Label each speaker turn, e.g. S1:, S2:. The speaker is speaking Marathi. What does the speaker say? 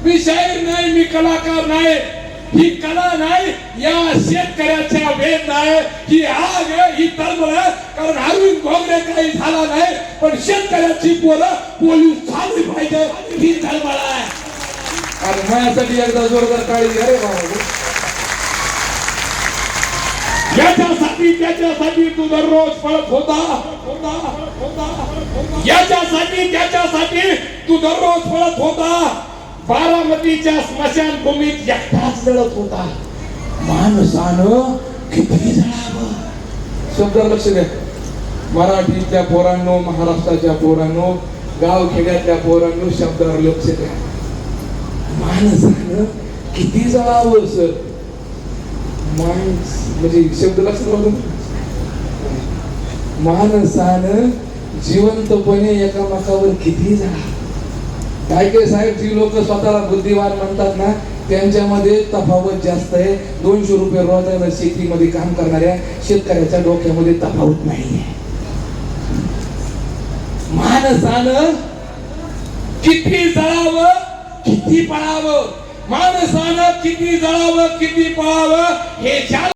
S1: मी शाहीर नाही, मी कलाकार नाही. ही कला नाही, या शेतकऱ्याच्या वेद आहे, ही आग आहे, ही तळमळ आहे. कारण अरविंद घोगरे काही झाला नाही, पण शेतकऱ्याची पोरं पोलीस झाली पाहिजे, ही तळमळ आहे. आणि माझ्यासाठी एकदा जोरदार टाळी द्या रे बाबा. याच्यासाठी त्याच्यासाठी तू दररोज पळत होता. याच्यासाठी त्याच्यासाठी तू दररोज पळत होता. बारामतीच्या स्मशानभूमीत एकटाच लढत होता. माणसानं किती जळावं. शब्द लक्ष द्या. मराठीच्या पोरांनो, महाराष्ट्राच्या पोरांनो, गाव खेड्यातल्या पोरांनो, शब्दावर लक्ष द्या. माणसानं किती जळावं सर. माणस म्हणजे शब्द लक्षात. माणसानं जिवंतपणे एकामेकावर किती जळावं. काय काय साहेब, जी लोक स्वतःला बुद्धिवान म्हणतात ना, त्यांच्यामध्ये तफावत जास्त आहे. 200 रुपये रोजानं शेतीमध्ये काम करणाऱ्या शेतकऱ्याच्या डोक्यामध्ये तफावत नाहीये. माणसानं किती जळावं, किती पळावं. माणसानं किती जळावं, किती पळावं, हे ज्याला